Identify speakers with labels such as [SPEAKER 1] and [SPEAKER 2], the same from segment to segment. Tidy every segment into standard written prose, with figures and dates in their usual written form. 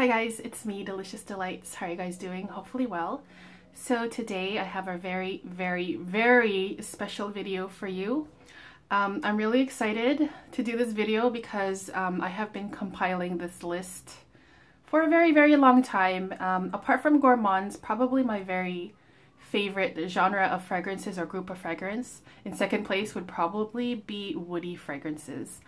[SPEAKER 1] Hi guys, it's me, Delicious Delights. How are you guys doing? Hopefully well. So today I have a very special video for you. I'm really excited to do this video because I have been compiling this list for a very long time. Apart from gourmands, probably my very favorite genre of fragrances or group of fragrance. In second place would probably be woody fragrances.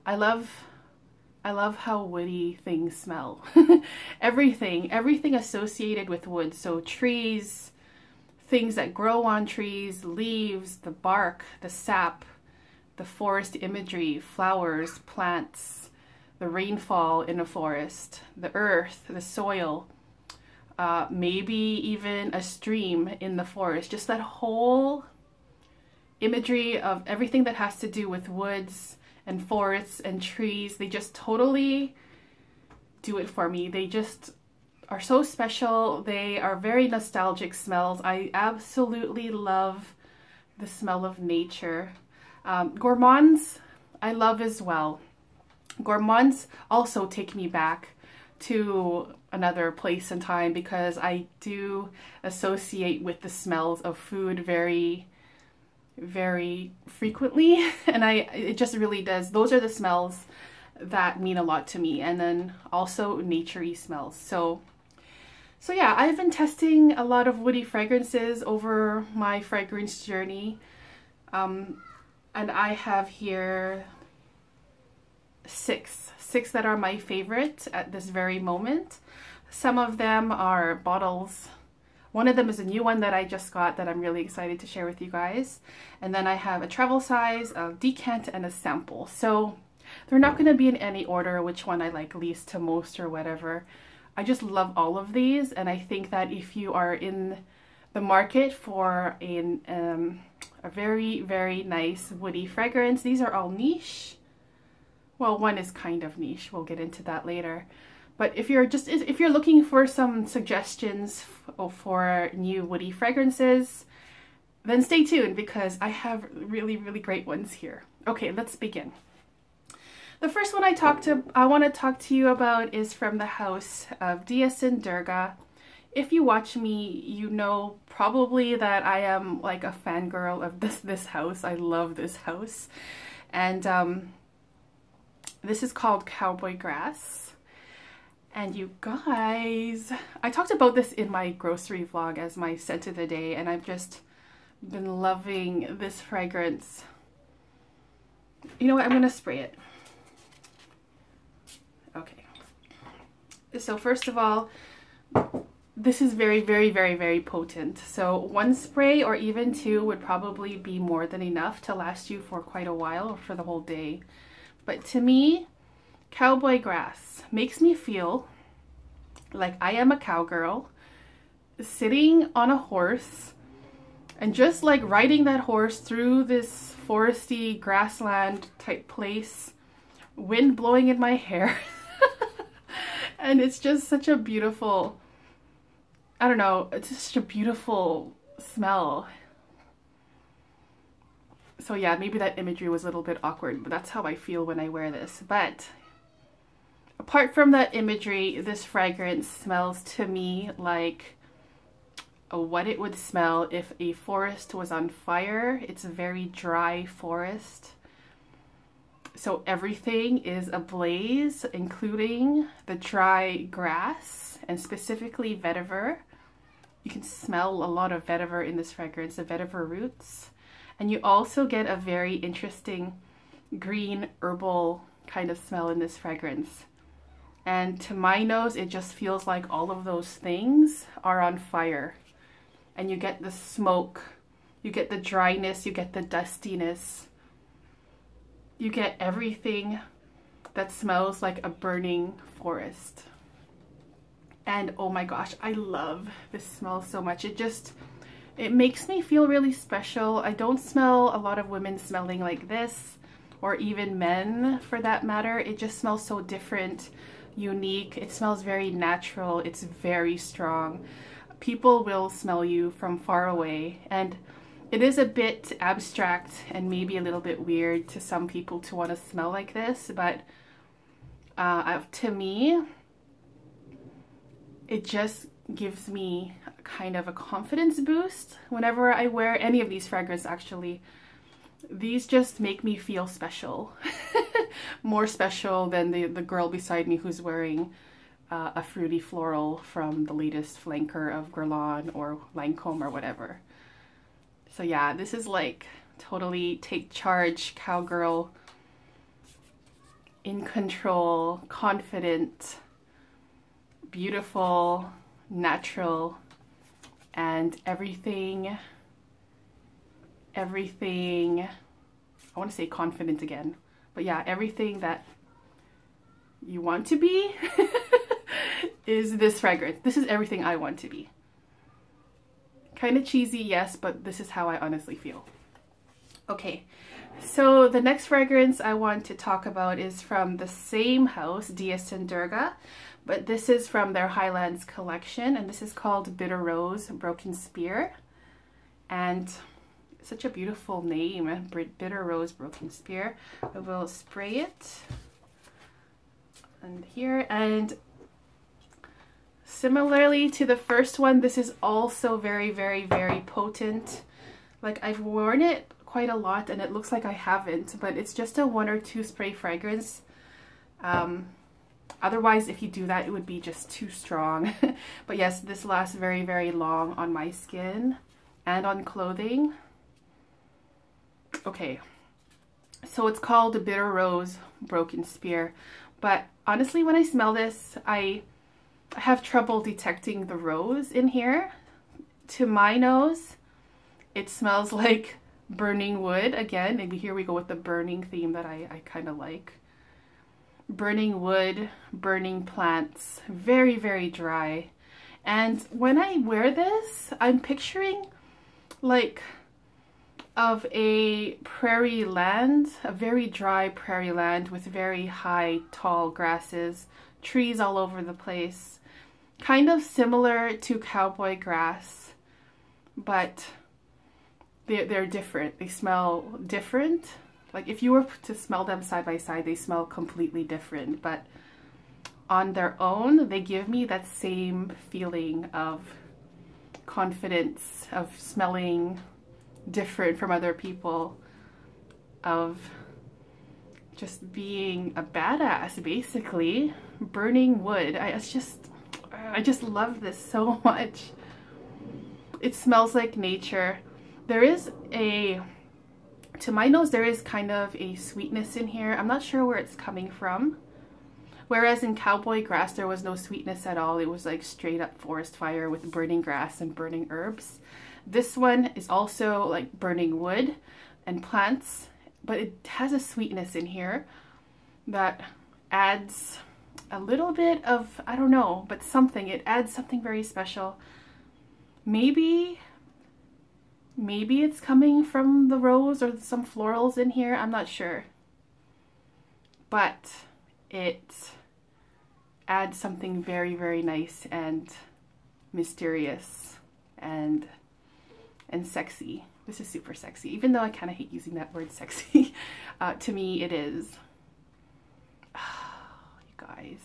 [SPEAKER 1] I love how woody things smell. everything associated with wood. So trees, things that grow on trees, leaves, the bark, the sap, the forest imagery, flowers, plants, the rainfall in a forest, the earth, the soil, maybe even a stream in the forest. Just that whole imagery of everything that has to do with woods and forests and trees. They just totally do it for me. They just are so special. They are very nostalgic smells. I absolutely love the smell of nature. Gourmands, I love as well. Gourmands also take me back to another place and time because I do associate with the smells of food very frequently, and it just really does. Those are the smells that mean a lot to me, and then also naturey smells. So yeah, I've been testing a lot of woody fragrances over my fragrance journey, and I have here six that are my favorite at this very moment. Some of them are bottles. One of them is a new one that I just got that I'm really excited to share with you guys. And then I have a travel size, a decant, and a sample. So they're not going to be in any order, which one I like least to most or whatever. I just love all of these, and I think that if you are in the market for a very nice woody fragrance, these are all niche. Well, one is kind of niche. We'll get into that later. But if you're looking for some suggestions for new woody fragrances, then stay tuned because I have really great ones here. Okay, let's begin. The first one I want to talk to you about is from the house of Diasin Durga. If you watch me, you know probably that I am like a fangirl of this house. I love this house. And this is called Cowboy Grass. And you guys, I talked about this in my grocery vlog as my scent of the day, and I've just been loving this fragrance. You know what, I'm gonna spray it. Okay. So first of all, this is very potent. So one spray or even two would probably be more than enough to last you for quite a while or for the whole day. But to me, Cowboy Grass makes me feel like I am a cowgirl sitting on a horse and just like riding that horse through this foresty grassland type place, wind blowing in my hair. And it's just such a beautiful, I don't know, it's just a beautiful smell. So yeah, maybe that imagery was a little bit awkward, but that's how I feel when I wear this. But apart from that imagery, this fragrance smells to me like what it would smell if a forest was on fire. It's a very dry forest. So everything is ablaze, including the dry grass and specifically vetiver. You can smell a lot of vetiver in this fragrance, the vetiver roots. And you also get a very interesting green herbal kind of smell in this fragrance. And to my nose, it just feels like all of those things are on fire. And you get the smoke, you get the dryness, you get the dustiness. You get everything that smells like a burning forest. And oh my gosh, I love this smell so much. It makes me feel really special. I don't smell a lot of women smelling like this, or even men for that matter. It just smells so different, unique. It smells very natural. It's very strong. People will smell you from far away, and it is a bit abstract and maybe a little bit weird to some people to want to smell like this, but to me, it just gives me kind of a confidence boost whenever I wear any of these fragrances. Actually, these just make me feel special. More special than the girl beside me who's wearing a fruity floral from the latest flanker of Guerlain or Lancome or whatever. So yeah, this is like totally take charge, cowgirl, in control, confident, beautiful, natural, and everything, I want to say confident again, but yeah, everything that you want to be is this fragrance. This is everything I want to be. Kind of cheesy, yes, but this is how I honestly feel. Okay, so the next fragrance I want to talk about is from the same house, Dias & Durga, but this is from their Highlands collection, and this is called Bitter Rose Broken Spear. And such a beautiful name, Bitter Rose Broken Spear. I will spray it and here, and similarly to the first one, this is also very, very, very potent. Like, I've worn it quite a lot and it looks like I haven't, but it's just a 1 or 2 spray fragrance. Otherwise, if you do that, it would be just too strong. But yes, this lasts very, very long on my skin and on clothing. Okay, so it's called Bitter Rose Broken Spear, but honestly, when I smell this, I have trouble detecting the rose in here. To my nose, it smells like burning wood. Again, maybe here we go with the burning theme that I kind of like. Burning wood, burning plants, very, very dry. And when I wear this, I'm picturing like of a prairie land, a very dry prairie land with very high, tall grasses, trees all over the place. Kind of similar to cowboy grass, but they're different. They smell different. Like if you were to smell them side by side, they smell completely different, but on their own, they give me that same feeling of confidence, of smelling different from other people, of just being a badass, basically. Burning wood. I just love this so much. It smells like nature. There is to my nose, there is kind of a sweetness in here. I'm not sure where it's coming from. Whereas in cowboy grass, there was no sweetness at all. It was like straight up forest fire with burning grass and burning herbs. This one is also like burning wood and plants, but it has a sweetness in here that adds a little bit of, I don't know, but something. It adds something very special. Maybe it's coming from the rose or some florals in here. I'm not sure. But it adds something very, very nice and mysterious and sexy. This is super sexy, even though I kind of hate using that word sexy. To me, it is. Oh, you guys.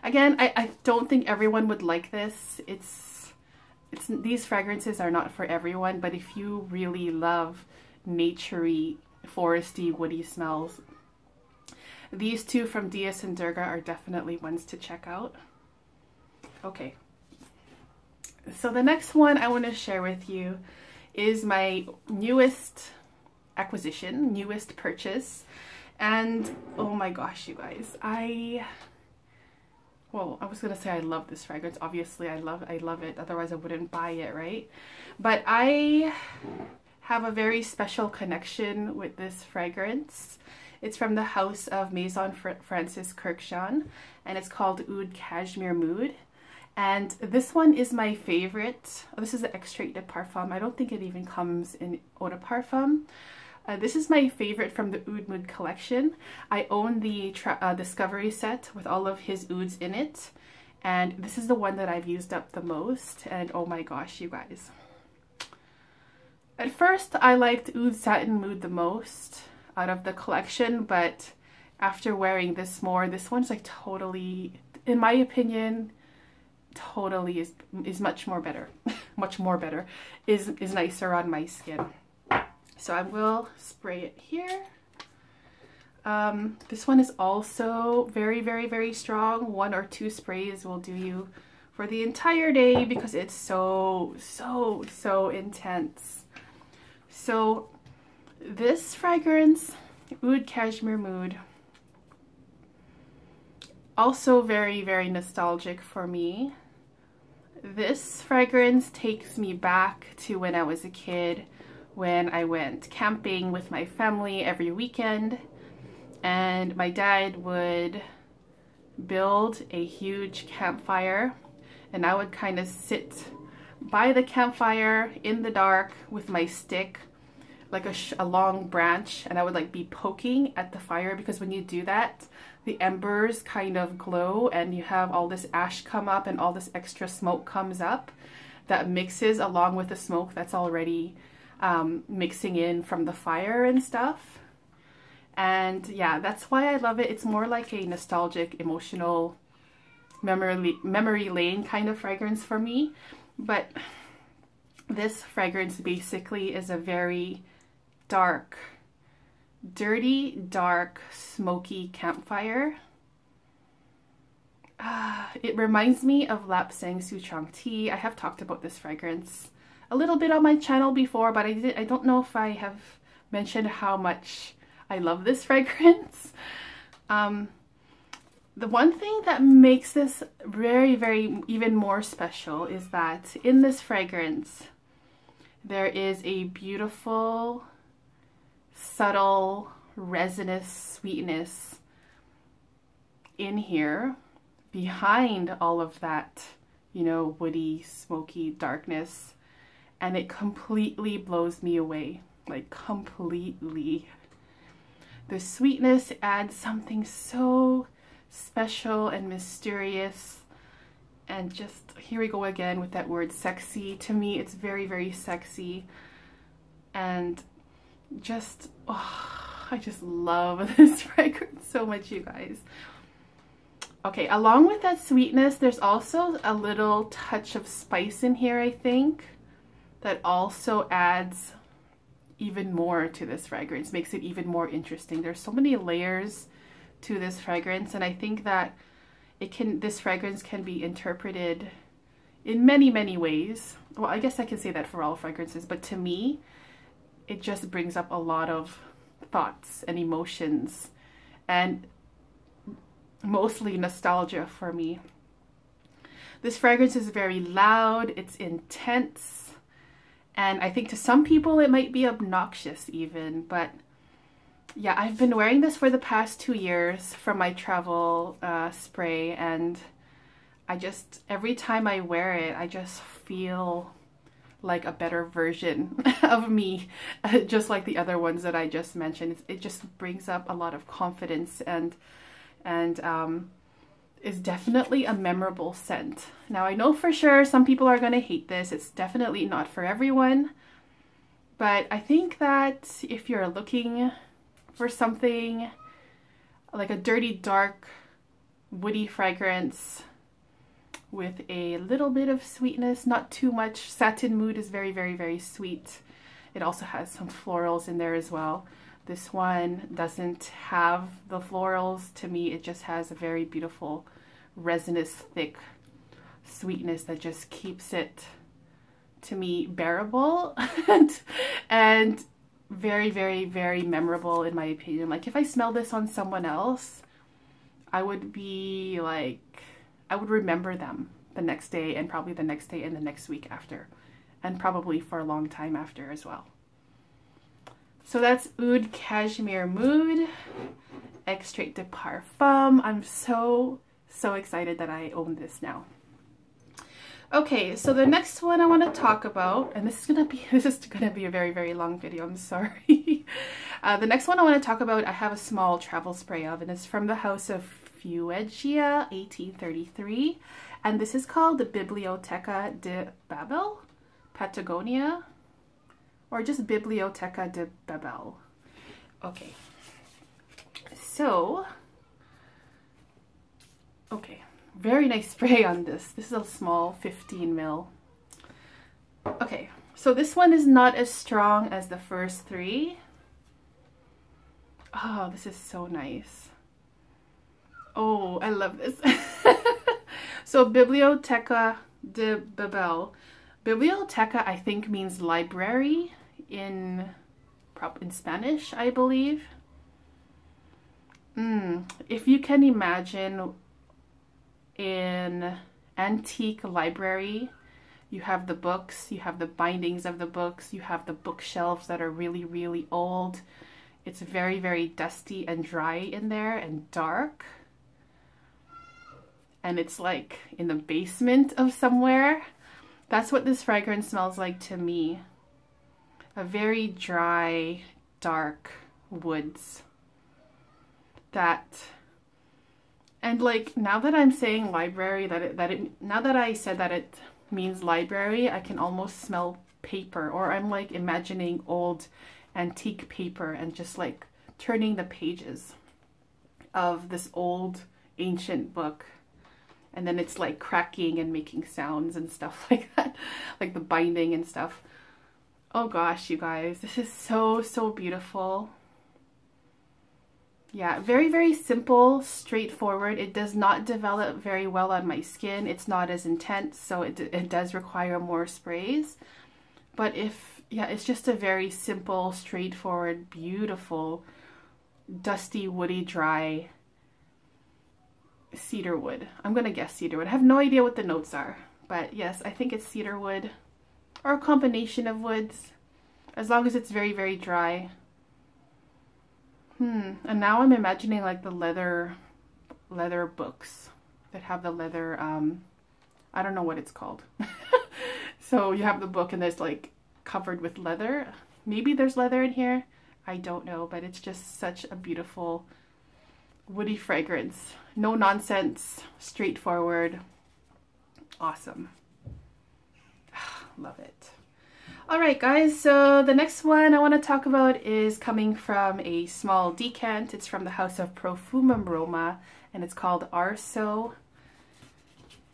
[SPEAKER 1] Again, I don't think everyone would like this. These fragrances are not for everyone, but if you really love naturey, foresty, woody smells, these two from Dias & Durga are definitely ones to check out. Okay. So the next one I want to share with you is my newest acquisition, newest purchase. And oh my gosh, you guys, well, I was gonna say I love this fragrance. Obviously, I love it. Otherwise, I wouldn't buy it, right? But I have a very special connection with this fragrance. It's from the house of Maison Francis Kurkdjian, and it's called Oud Cashmere Mood. And this one is my favorite. Oh, this is the Extrait de Parfum. I don't think it even comes in Eau de Parfum. This is my favorite from the Oud Mood collection. I own the Discovery set with all of his ouds in it. And this is the one that I've used up the most. And oh my gosh, you guys. At first, I liked Oud Satin Mood the most out of the collection. But after wearing this more, this one's like totally, in my opinion, totally is much more better. Much more better. Is nicer on my skin. So I will spray it here. This one is also very, very, very strong. 1 or 2 sprays will do you for the entire day because it's so, so, so intense. So this fragrance, Oud Cashmere Mood, also very, very nostalgic for me. This fragrance takes me back to when I was a kid, when I went camping with my family every weekend, and my dad would build a huge campfire, and I would kind of sit by the campfire in the dark with my stick, like a long branch, and I would like be poking at the fire, because when you do that, the embers kind of glow and you have all this ash come up and all this extra smoke comes up that mixes along with the smoke that's already mixing in from the fire and stuff. And yeah, that's why I love it. It's more like a nostalgic, emotional, memory lane kind of fragrance for me. But this fragrance basically is a very dark, dirty, dark, smoky campfire. It reminds me of Lapsang Souchong tea. I have talked about this fragrance a little bit on my channel before, but I don't know if I have mentioned how much I love this fragrance. The one thing that makes this very, very even more special is that in this fragrance there is a beautiful, subtle, resinous sweetness in here behind all of that, you know, woody, smoky darkness, and it completely blows me away, like completely. The sweetness adds something so special and mysterious, and just, here we go again with that word sexy. To me, it's very, very sexy, and just, oh, I just love this fragrance so much, you guys. Okay, along with that sweetness, there's also a little touch of spice in here, I think, that also adds even more to this fragrance, makes it even more interesting. There's so many layers to this fragrance, and I think that this fragrance can be interpreted in many, many ways. Well, I guess I can say that for all fragrances, but to me, it just brings up a lot of thoughts and emotions, and mostly nostalgia for me. This fragrance is very loud, it's intense, and I think to some people it might be obnoxious even, but yeah, I've been wearing this for the past 2 years from my travel spray, and I just, every time I wear it, I just feel like a better version of me, just like the other ones that I just mentioned. It just brings up a lot of confidence, and is definitely a memorable scent. Now, I know for sure some people are going to hate this. It's definitely not for everyone, but I think that if you're looking for something like a dirty, dark, woody fragrance with a little bit of sweetness, not too much. Satin Mood is very, very, very sweet. It also has some florals in there as well. This one doesn't have the florals. To me, it just has a very beautiful, resinous, thick sweetness that just keeps it, to me, bearable and very, very, very memorable in my opinion. Like, if I smell this on someone else, I would be like, I would remember them the next day, and probably the next day and the next week after, and probably for a long time after as well. So that's Oud Cashmere Mood, Extrait de Parfum. I'm so excited that I own this now. Okay, so the next one I want to talk about, and this is gonna be a very, very long video, I'm sorry. The next one I want to talk about, I have a small travel spray of, and it's from the house of Fuegia 1833, and this is called the Biblioteca de Babel, Patagonia, or just Biblioteca de Babel. Okay, so, okay, very nice spray on this. This is a small 15 ml. Okay, so this one is not as strong as the first three. Oh, this is so nice. Oh, I love this. So Biblioteca de Babel. Biblioteca, I think, means library in Spanish, I believe. If you can imagine an antique library, you have the books, you have the bindings of the books, you have the bookshelves that are really, really old. It's very, very dusty and dry in there and dark. And it's like in the basement of somewhere. That's what this fragrance smells like to me. A very dry, dark woods. And like, now that I'm saying library, now that I said that it means library, I can almost smell paper, or I'm like imagining old antique paper and just like turning the pages of this old ancient book, and then it's like cracking and making sounds and stuff like that, like the binding and stuff. Oh gosh, you guys, this is so, so beautiful. Yeah, very, very simple, straightforward. It does not develop very well on my skin. It's not as intense, so it does require more sprays. But yeah, it's just a very simple, straightforward, beautiful, dusty, woody, dry cedar wood. I'm gonna guess cedar wood. I have no idea what the notes are, but yes, I think it's cedar wood or a combination of woods, as long as it's very, very dry. And now I'm imagining like the leather books that have the leather, I don't know what it's called. So you have the book and there's like covered with leather. Maybe there's leather in here. I don't know, but it's just such a beautiful woody fragrance. No nonsense, straightforward, awesome. Love it. Alright guys, so the next one I want to talk about is coming from a small decant. It's from the house of Profumum Roma, and it's called Arso.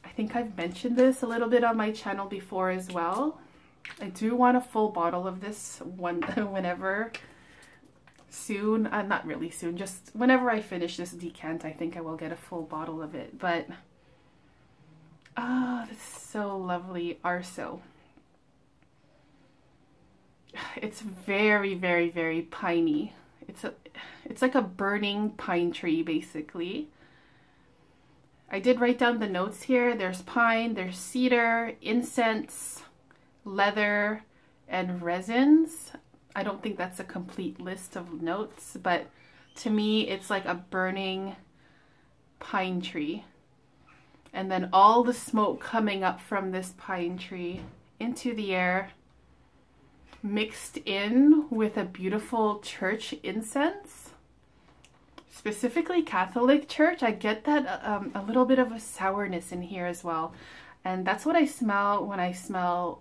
[SPEAKER 1] I think I've mentioned this a little bit on my channel before as well. I do want a full bottle of this whenever soon. Not really soon, just whenever I finish this decant, I think I will get a full bottle of it. But, this is so lovely. Arso. It's very, very, very piney. It's like a burning pine tree, basically. I did write down the notes here. There's pine, there's cedar, incense, leather, and resins. I don't think that's a complete list of notes, but to me, it's like a burning pine tree. And then all the smoke coming up from this pine tree into the air, mixed in with a beautiful church incense, specifically Catholic church. I get that a little bit of a sourness in here as well, and that's what I smell when I smell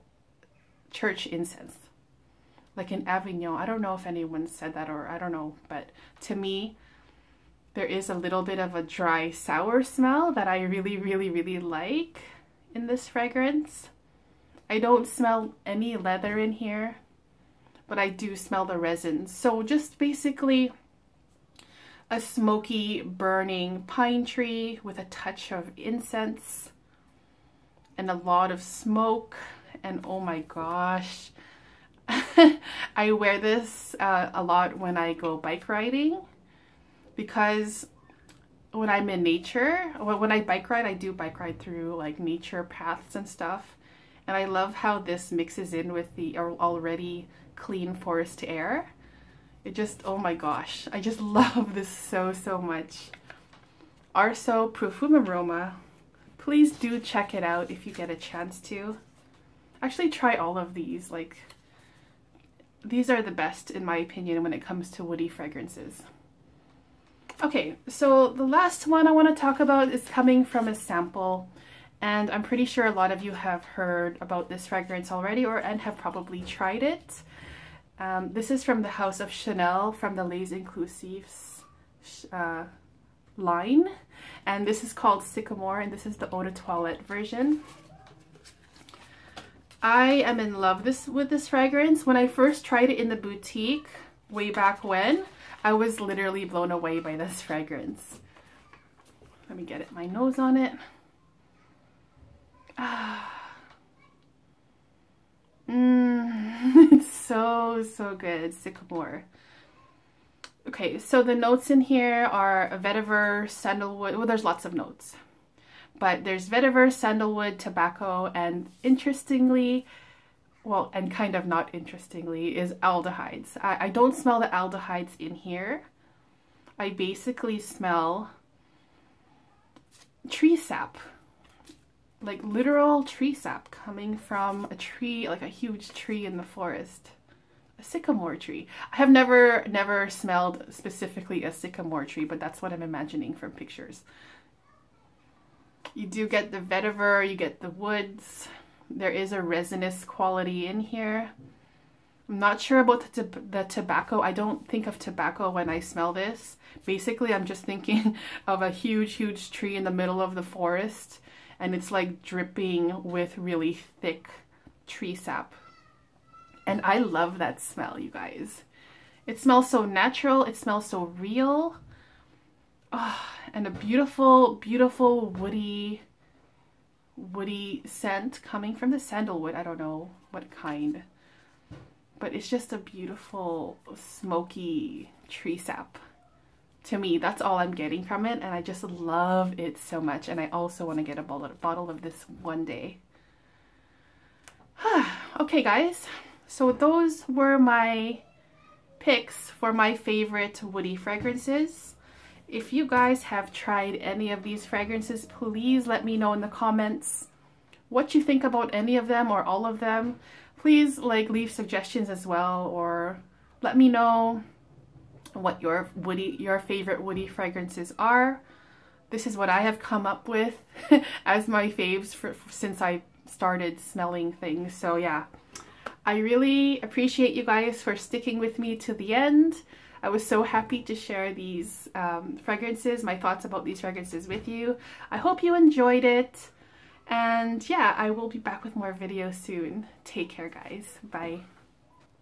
[SPEAKER 1] church incense, like in Avignon. I don't know if anyone said that, or I don't know, but to me there is a little bit of a dry sour smell that I really, really, really like in this fragrance. I don't smell any leather in here, but I do smell the resins. So just basically a smoky, burning pine tree with a touch of incense and a lot of smoke. And oh my gosh, I wear this a lot when I go bike riding, because when I'm in nature, when I bike ride, I do bike ride through like nature paths and stuff. And I love how this mixes in with the already clean forest air. It just, oh my gosh, I just love this so, so much. Arso Profumum Roma. Please do check it out if you get a chance to. Actually try all of these. Like, these are the best in my opinion when it comes to woody fragrances. Okay, so the last one I want to talk about is coming from a sample. And I'm pretty sure a lot of you have heard about this fragrance already, and have probably tried it. This is from the house of Chanel, from the Les Inclusifs line, and this is called Sycamore, and this is the Eau de Toilette version. I am in love with this fragrance. When I first tried it in the boutique way back when, I was literally blown away by this fragrance. Let me get my nose on it. It's so good. Sycamore. Okay, so the notes in here are vetiver, sandalwood. Well, there's lots of notes, but there's vetiver, sandalwood, tobacco, and interestingly, well, and kind of not interestingly, is aldehydes. I don't smell the aldehydes in here. I basically smell tree sap, like literal tree sap coming from a tree, like a huge tree in the forest. A sycamore tree. I have never smelled specifically a sycamore tree, but that's what I'm imagining from pictures. You do get the vetiver, you get the woods. There is a resinous quality in here. I'm not sure about the tobacco. I don't think of tobacco when I smell this. Basically, I'm just thinking of a huge tree in the middle of the forest, and it's like dripping with really thick tree sap. And I love that smell, you guys. It smells so natural. It smells so real. Oh, and a beautiful woody scent coming from the sandalwood. I don't know what kind, but it's just a beautiful smoky tree sap. To me, that's all I'm getting from it, and I just love it so much. And I also want to get a bottle of this one day. Okay, guys. So those were my picks for my favorite woody fragrances. If you guys have tried any of these fragrances, please let me know in the comments what you think about any of them or all of them. Please leave suggestions as well, or let me know what your favorite woody fragrances are. This is what I have come up with as my faves since I started smelling things. So yeah. I really appreciate you guys for sticking with me to the end. I was so happy to share these fragrances, my thoughts about these fragrances with you. I hope you enjoyed it. And yeah, I will be back with more videos soon. Take care, guys. Bye.